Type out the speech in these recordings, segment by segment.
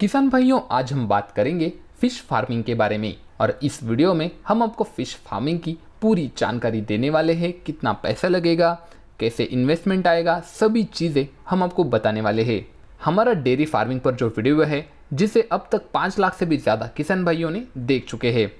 किसान भाइयों, आज हम बात करेंगे फिश फार्मिंग के बारे में। और इस वीडियो में हम आपको फिश फार्मिंग की पूरी जानकारी देने वाले हैं। कितना पैसा लगेगा, कैसे इन्वेस्टमेंट आएगा, सभी चीज़ें हम आपको बताने वाले हैं। हमारा डेयरी फार्मिंग पर जो वीडियो है, जिसे अब तक 5 लाख से भी ज़्यादा किसान भाइयों ने देख चुके हैं,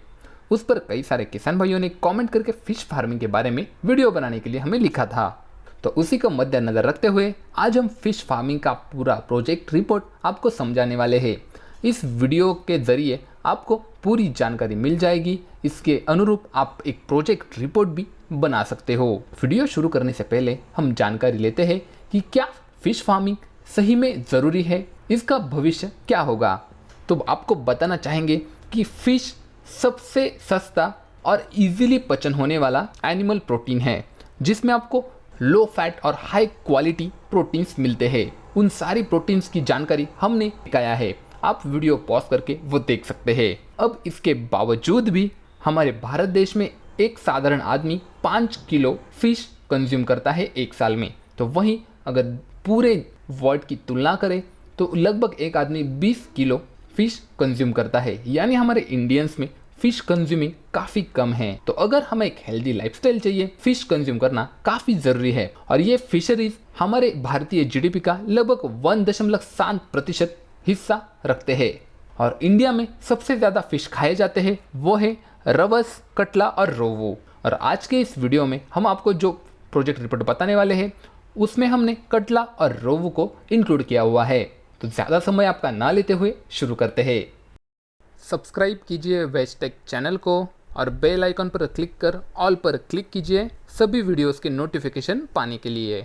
उस पर कई सारे किसान भाइयों ने कमेंट करके फिश फार्मिंग के बारे में वीडियो बनाने के लिए हमें लिखा था। तो उसी का मद्देनजर रखते हुए आज हम फिश फार्मिंग का पूरा प्रोजेक्ट रिपोर्ट आपको समझाने वाले हैं। इस वीडियो के ज़रिए आपको पूरी जानकारी मिल जाएगी। इसके अनुरूप आप एक प्रोजेक्ट रिपोर्ट भी बना सकते हो। वीडियो शुरू करने से पहले हम जानकारी लेते हैं कि क्या फिश फार्मिंग सही में ज़रूरी है, इसका भविष्य क्या होगा। तो आपको बताना चाहेंगे कि फिश सबसे सस्ता और इजीली पचन होने वाला एनिमल प्रोटीन है, जिसमें आपको लो फैट और हाई क्वालिटी प्रोटीन्स मिलते हैं। उन सारी प्रोटीन्स की जानकारी हमने दिखाया है, आप वीडियो पॉज करके वो देख सकते हैं। अब इसके बावजूद भी हमारे भारत देश में एक साधारण आदमी 5 किलो फिश कंज्यूम करता है एक साल में। तो वहीं अगर पूरे वर्ल्ड की तुलना करें तो लगभग एक आदमी 20 किलो फिश कंज्यूम करता है। यानी हमारे इंडियंस में फिश कंज्यूमिंग काफ़ी कम है। तो अगर हमें एक हेल्दी लाइफस्टाइल चाहिए, फिश कंज्यूम करना काफ़ी ज़रूरी है। और ये फिशरीज हमारे भारतीय जीडीपी का लगभग 1.7% हिस्सा रखते हैं। और इंडिया में सबसे ज़्यादा फिश खाए जाते हैं वो है रवस, कटला और रोहू। और आज के इस वीडियो में हम आपको जो प्रोजेक्ट रिपोर्ट बताने वाले हैं, उसमें हमने कटला और रोहू को इंक्लूड किया हुआ है। तो ज़्यादा समय आपका ना लेते हुए शुरू करते हैं। सब्सक्राइब कीजिए वेजटेक चैनल को और बेल आइकन पर क्लिक कर ऑल पर क्लिक कीजिए सभी वीडियोस के नोटिफिकेशन पाने के लिए।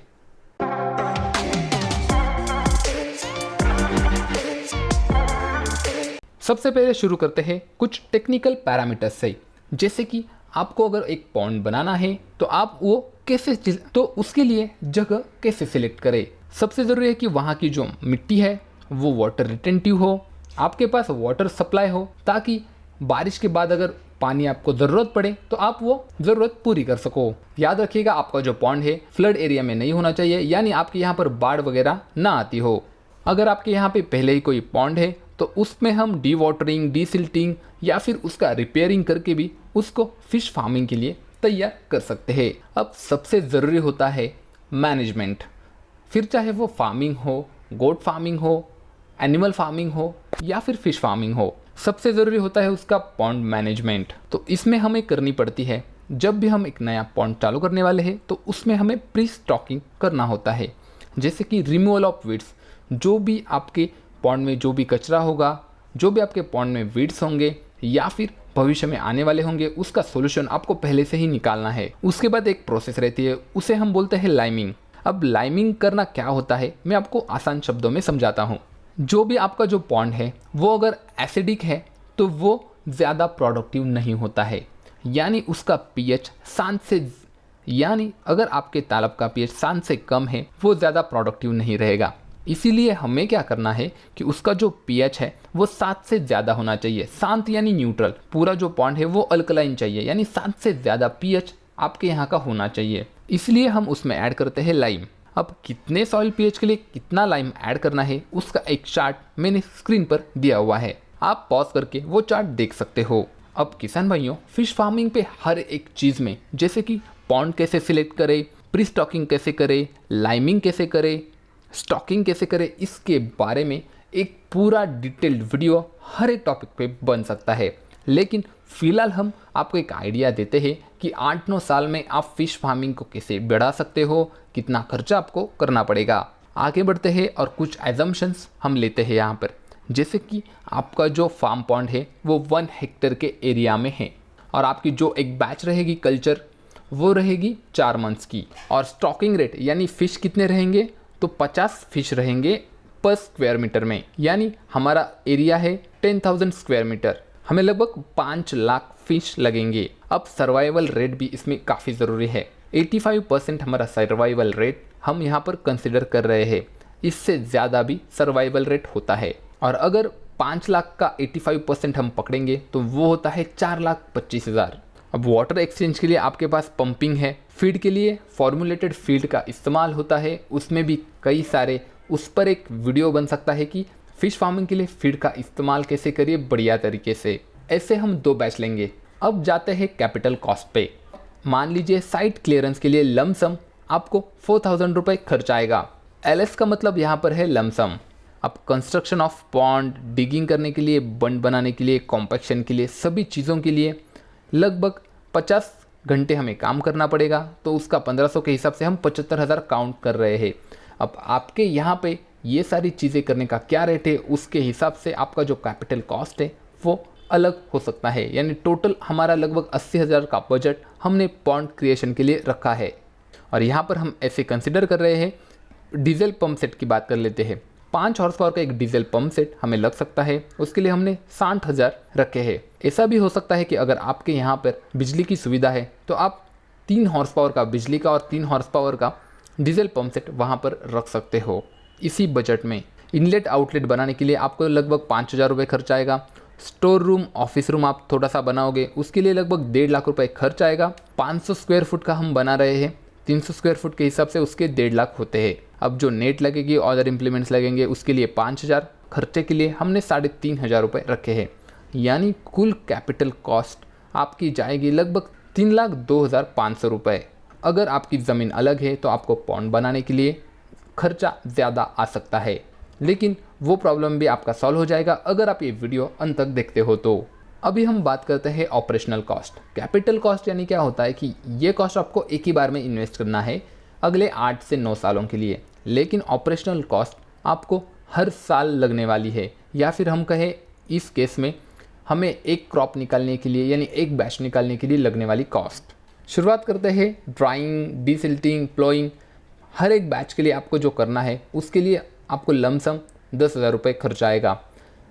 सबसे पहले शुरू करते हैं कुछ टेक्निकल पैरामीटर्स से, जैसे कि आपको अगर एक पॉन्ड बनाना है तो आप वो कैसे, तो उसके लिए जगह कैसे सिलेक्ट करें। सबसे ज़रूरी है कि वहाँ की जो मिट्टी है वो वाटर रिटेंटिव हो, आपके पास वाटर सप्लाई हो, ताकि बारिश के बाद अगर पानी आपको ज़रूरत पड़े तो आप वो ज़रूरत पूरी कर सको। याद रखिएगा, आपका जो पॉन्ड है फ्लड एरिया में नहीं होना चाहिए, यानी आपके यहाँ पर बाढ़ वगैरह ना आती हो। अगर आपके यहाँ पे पहले ही कोई पॉन्ड है तो उसमें हम डी वाटरिंग, डीसिल्टिंग या फिर उसका रिपेयरिंग करके भी उसको फिश फार्मिंग के लिए तैयार कर सकते हैं। अब सबसे ज़रूरी होता है मैनेजमेंट। फिर चाहे वो फार्मिंग हो, गोट फार्मिंग हो, एनिमल फार्मिंग हो या फिर फिश फार्मिंग हो, सबसे ज़रूरी होता है उसका पॉन्ड मैनेजमेंट। तो इसमें हमें करनी पड़ती है, जब भी हम एक नया पॉन्ड चालू करने वाले हैं तो उसमें हमें प्री स्टॉकिंग करना होता है। जैसे कि रिमूवल ऑफ वीड्स, जो भी आपके पॉन्ड में जो भी कचरा होगा, जो भी आपके पॉन्ड में वीड्स होंगे या फिर भविष्य में आने वाले होंगे, उसका सोल्यूशन आपको पहले से ही निकालना है। उसके बाद एक प्रोसेस रहती है, उसे हम बोलते हैं लाइमिंग। अब लाइमिंग करना क्या होता है, मैं आपको आसान शब्दों में समझाता हूँ। जो भी आपका जो पॉन्ड है वो अगर एसिडिक है तो वो ज़्यादा प्रोडक्टिव नहीं होता है, यानी उसका पीएच शांत से, यानी अगर आपके तालाब का पीएच शांत से कम है वो ज़्यादा प्रोडक्टिव नहीं रहेगा। इसीलिए हमें क्या करना है कि उसका जो पीएच है वो 7 से ज़्यादा होना चाहिए। शांत यानी न्यूट्रल। पूरा जो पॉन्ड है वो अल्कलाइन चाहिए, यानी 7 से ज़्यादा पीएच आपके यहाँ का होना चाहिए। इसलिए हम उसमें ऐड करते हैं लाइम। अब कितने सॉइल पीएच के लिए कितना लाइम ऐड करना है, उसका एक चार्ट मैंने स्क्रीन पर दिया हुआ है, आप पॉज करके वो चार्ट देख सकते हो। अब किसान भाइयों, फिश फार्मिंग पे हर एक चीज़ में, जैसे कि पॉन्ड कैसे सिलेक्ट करें, प्री स्टॉकिंग कैसे करें, लाइमिंग कैसे करें, स्टॉकिंग कैसे करें, इसके बारे में एक पूरा डिटेल्ड वीडियो हर एक टॉपिक पे बन सकता है। लेकिन फिलहाल हम आपको एक आइडिया देते हैं कि 8-9 साल में आप फिश फार्मिंग को कैसे बढ़ा सकते हो, कितना खर्चा आपको करना पड़ेगा। आगे बढ़ते हैं और कुछ एजम्पशंस हम लेते हैं यहाँ पर, जैसे कि आपका जो फार्म पॉन्ड है वो 1 हेक्टेयर के एरिया में है और आपकी जो एक बैच रहेगी कल्चर वो रहेगी 4 मंथ्स की। और स्टॉकिंग रेट यानी फ़िश कितने रहेंगे, तो 50 फिश रहेंगे पर स्क्वायर मीटर में, यानी हमारा एरिया है 10,000 स्क्वायर मीटर, हमें लगभग 5 लाख फिश लगेंगे। अब सर्वाइवल रेट भी इसमें काफ़ी ज़रूरी है। 85% हमारा सर्वाइवल रेट हम यहाँ पर कंसिडर कर रहे हैं, इससे ज़्यादा भी सर्वाइवल रेट होता है। और अगर 5 लाख का 85% हम पकड़ेंगे तो वो होता है 4,25,000। अब वाटर एक्सचेंज के लिए आपके पास पंपिंग है, फीड के लिए फॉर्मुलेटेड फीड का इस्तेमाल होता है, उसमें भी कई सारे, उस पर एक वीडियो बन सकता है कि फिश फार्मिंग के लिए फीड का इस्तेमाल कैसे करिए बढ़िया तरीके से। ऐसे हम 2 बैच लेंगे। अब जाते हैं कैपिटल कॉस्ट पे। मान लीजिए साइट क्लियरेंस के लिए लमसम आपको 4000 रुपये खर्च आएगा। LS का मतलब यहाँ पर है लमसम। अब कंस्ट्रक्शन ऑफ पॉन्ड, डिगिंग करने के लिए, बंड बनाने के लिए, कॉम्पैक्शन के लिए, सभी चीज़ों के लिए लगभग 50 घंटे हमें काम करना पड़ेगा। तो उसका 1500 के हिसाब से हम 75,000 काउंट कर रहे हैं। अब आपके यहाँ पे ये सारी चीज़ें करने का क्या रेट है, उसके हिसाब से आपका जो कैपिटल कॉस्ट है वो अलग हो सकता है। यानी टोटल हमारा लगभग 80,000 का बजट हमने पॉन्ड क्रिएशन के लिए रखा है। और यहाँ पर हम ऐसे कंसिडर कर रहे हैं, डीजल पंप सेट की बात कर लेते हैं। 5 हॉर्स पावर का एक डीजल पंप सेट हमें लग सकता है, उसके लिए हमने 60,000 रखे हैं। ऐसा भी हो सकता है कि अगर आपके यहाँ पर बिजली की सुविधा है तो आप 3 हॉर्स पावर का बिजली का और 3 हॉर्स पावर का डीजल पंप सेट वहाँ पर रख सकते हो। इसी बजट में इनलेट आउटलेट बनाने के लिए आपको लगभग 5,000 रुपये खर्च आएगा। स्टोर रूम, ऑफिस रूम आप थोड़ा सा बनाओगे, उसके लिए लगभग 1.5 लाख रुपये खर्च आएगा। 500 स्क्वायर फुट का हम बना रहे हैं, 300 स्क्वायर फुट के हिसाब से उसके 1.5 लाख होते हैं। अब जो नेट लगेगी, अदर इम्प्लीमेंट्स लगेंगे, उसके लिए 5,000, खर्चे के लिए हमने 3,500 रुपये रखे हैं। यानी कुल कैपिटल कॉस्ट आपकी जाएगी लगभग 3,02,500 रुपये। अगर आपकी ज़मीन अलग है तो आपको पॉन्ड बनाने के लिए खर्चा ज़्यादा आ सकता है, लेकिन वो प्रॉब्लम भी आपका सॉल्व हो जाएगा अगर आप ये वीडियो अंत तक देखते हो तो। अभी हम बात करते हैं ऑपरेशनल कॉस्ट। कैपिटल कॉस्ट यानी क्या होता है कि ये कॉस्ट आपको एक ही बार में इन्वेस्ट करना है अगले 8 से 9 सालों के लिए, लेकिन ऑपरेशनल कॉस्ट आपको हर साल लगने वाली है। या फिर हम कहें इस केस में हमें एक क्रॉप निकालने के लिए यानी एक बैच निकालने के लिए लगने वाली कॉस्ट। शुरुआत करते हैं ड्राइंग, डीसिल्टिंग, प्लोइंग। हर एक बैच के लिए आपको जो करना है उसके लिए आपको लमसम 10,000 रुपये खर्च आएगा।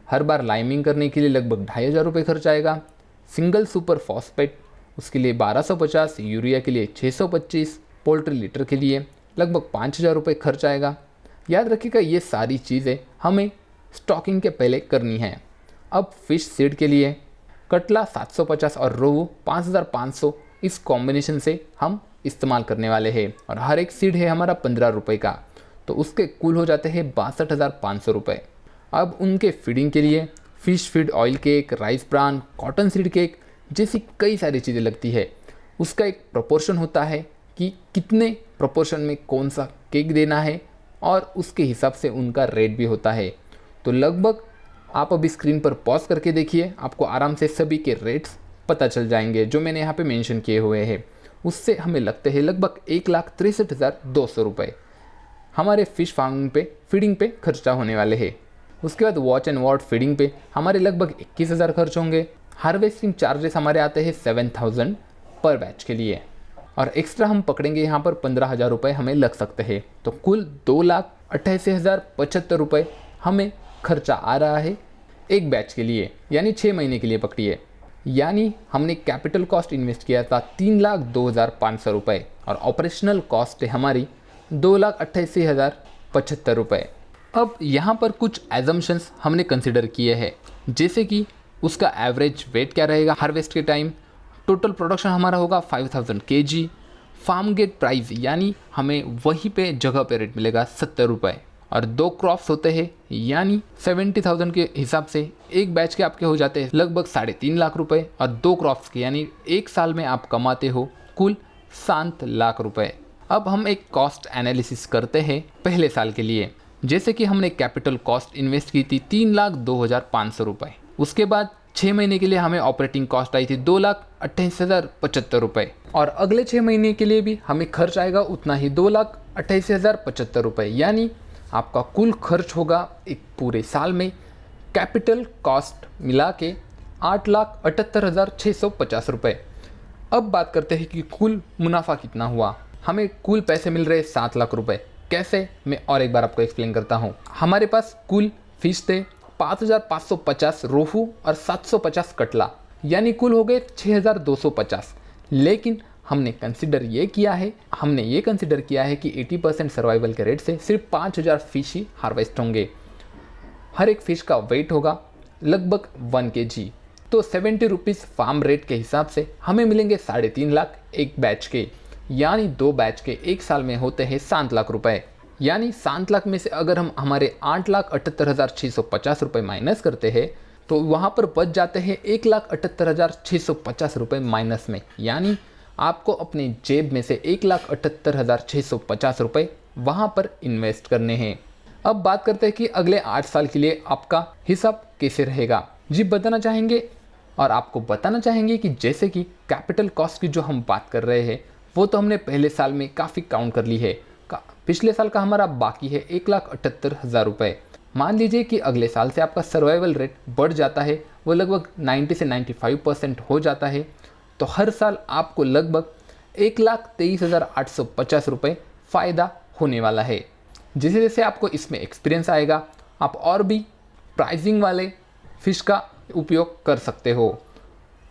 हर बार लाइमिंग करने के लिए लगभग 2,500 रुपये खर्च आएगा। सिंगल सुपर फॉस्फेट उसके लिए 1250, यूरिया के लिए 625, पोल्ट्री लीटर के लिए लगभग 5,000 रुपये खर्च आएगा। याद रखिएगा ये सारी चीज़ें हमें स्टॉकिंग के पहले करनी है। अब फिश सीड के लिए कटला 750 और रोहू 5,500, इस कॉम्बिनेशन से हम इस्तेमाल करने वाले हैं। और हर एक सीड है हमारा 15 रुपये का, तो उसके कुल हो जाते हैं 62,500 रुपये। अब उनके फीडिंग के लिए fish feed, oil cake, rice bran, cotton seed cake जैसी कई सारी चीज़ें लगती है। उसका एक प्रोपोर्शन होता है कि कितने प्रोपोर्शन में कौन सा केक देना है और उसके हिसाब से उनका रेट भी होता है। तो लगभग आप अभी स्क्रीन पर पॉज करके देखिए, आपको आराम से सभी के रेट्स पता चल जाएंगे जो मैंने यहाँ पे मेंशन किए हुए हैं। उससे हमें लगते हैं लगभग 1,63,200 रुपये हमारे फ़िश फार्मिंग पे, फीडिंग पे खर्चा होने वाले हैं। उसके बाद वॉच एंड वार्ड फीडिंग पे हमारे लगभग 21,000 खर्च होंगे। हार्वेस्टिंग चार्जेस हमारे आते हैं 7,000 पर बैच के लिए, और एक्स्ट्रा हम पकड़ेंगे यहाँ पर 15,000 रुपये हमें लग सकते हैं। तो कुल 2,88,075 रुपये हमें खर्चा आ रहा है एक बैच के लिए, यानी 6 महीने के लिए पकड़िए। यानी हमने कैपिटल कॉस्ट इन्वेस्ट किया था 3,02,500 रुपये और ऑपरेशनल कॉस्ट है हमारी 2,88,075 रुपये। अब यहाँ पर कुछ एजम्पशंस हमने कंसिडर किए हैं, जैसे कि उसका एवरेज वेट क्या रहेगा हार्वेस्ट के टाइम, टोटल प्रोडक्शन हमारा होगा 5,000 kg, फार्म गेट प्राइस यानी हमें वहीं पे जगह पे रेट मिलेगा 70 रुपये, और 2 क्रॉप्स होते हैं यानी 70,000 के हिसाब से एक बैच के आपके हो जाते हैं लगभग 3.5 लाख रुपये, और 2 क्रॉप्स के यानी एक साल में आप कमाते हो कुल 7 लाख रुपये। अब हम एक कॉस्ट एनालिसिस करते हैं पहले साल के लिए। जैसे कि हमने कैपिटल कॉस्ट इन्वेस्ट की थी 3,02,500 रुपये, उसके बाद 6 महीने के लिए हमें ऑपरेटिंग कॉस्ट आई थी 2,88,075 रुपये, और अगले 6 महीने के लिए भी हमें खर्च आएगा उतना ही 2,88,075 रुपये। यानी आपका कुल खर्च होगा एक पूरे साल में कैपिटल कॉस्ट मिला के 8,78,650 रुपये। अब बात करते हैं कि कुल मुनाफा कितना हुआ। हमें कुल पैसे मिल रहे 7 लाख रुपये। कैसे, मैं और एक बार आपको एक्सप्लेन करता हूँ। हमारे पास कुल फिश थे 5,550 रोहू और 750 कटला, यानी कुल हो गए 6,250। लेकिन हमने ये कंसिडर किया है कि 80% सर्वाइवल के रेट से सिर्फ 5,000 फिश ही हार्वेस्ट होंगे। हर एक फिश का वेट होगा लगभग 1 kg, तो 70 रुपीज़ फार्म रेट के हिसाब से हमें मिलेंगे 3.5 लाख एक बैच के, यानी 2 बैच के एक साल में होते हैं 7 लाख रुपए। यानी 7 लाख में से अगर हम हमारे 8,78,650 रुपये माइनस करते हैं तो वहाँ पर बच जाते हैं 1,78,650 रुपये माइनस में। यानी आपको अपनी जेब में से 1,78,650 रुपये वहाँ पर इन्वेस्ट करने हैं। अब बात करते हैं कि अगले 8 साल के लिए आपका हिसाब कैसे रहेगा। जी बताना चाहेंगे, और आपको बताना चाहेंगे कि जैसे कि कैपिटल कॉस्ट की जो हम बात कर रहे हैं वो तो हमने पहले साल में काफ़ी काउंट कर ली है। पिछले साल का हमारा बाकी है 1,78,000 रुपये। मान लीजिए कि अगले साल से आपका सर्वाइवल रेट बढ़ जाता है, वो लगभग 90 से 95% हो जाता है, तो हर साल आपको लगभग 1,23,850 रुपये फ़ायदा होने वाला है। जैसे जैसे आपको इसमें एक्सपीरियंस आएगा आप और भी प्राइसिंग वाले फिश का उपयोग कर सकते हो।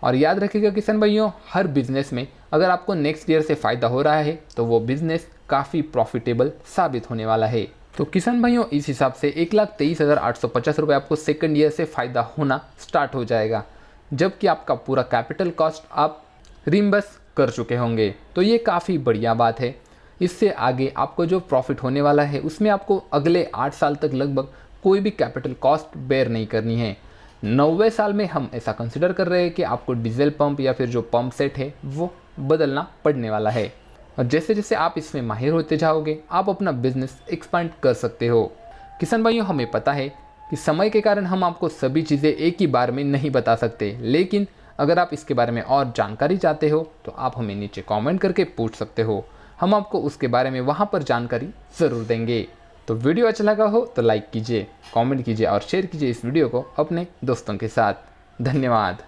और याद रखिएगा किसान भाइयों, हर बिज़नेस में अगर आपको नेक्स्ट ईयर से फ़ायदा हो रहा है तो वो बिज़नेस काफ़ी प्रॉफिटेबल साबित होने वाला है। तो किसान भाइयों इस हिसाब से 1,23,850 रुपये आपको सेकंड ईयर से फ़ायदा होना स्टार्ट हो जाएगा, जबकि आपका पूरा कैपिटल कॉस्ट आप रिम्बर्स कर चुके होंगे। तो ये काफ़ी बढ़िया बात है। इससे आगे आपको जो प्रॉफिट होने वाला है उसमें आपको अगले 8 साल तक लगभग कोई भी कैपिटल कॉस्ट बेयर नहीं करनी है। 90वें साल में हम ऐसा कंसिडर कर रहे हैं कि आपको डीजल पंप या फिर जो पंप सेट है वो बदलना पड़ने वाला है। और जैसे जैसे आप इसमें माहिर होते जाओगे आप अपना बिजनेस एक्सपांड कर सकते हो। किसान भाइयों हमें पता है कि समय के कारण हम आपको सभी चीज़ें एक ही बार में नहीं बता सकते, लेकिन अगर आप इसके बारे में और जानकारी चाहते हो तो आप हमें नीचे कमेंट करके पूछ सकते हो, हम आपको उसके बारे में वहाँ पर जानकारी ज़रूर देंगे। तो वीडियो अच्छा लगा हो तो लाइक कीजिए, कमेंट कीजिए और शेयर कीजिए इस वीडियो को अपने दोस्तों के साथ। धन्यवाद।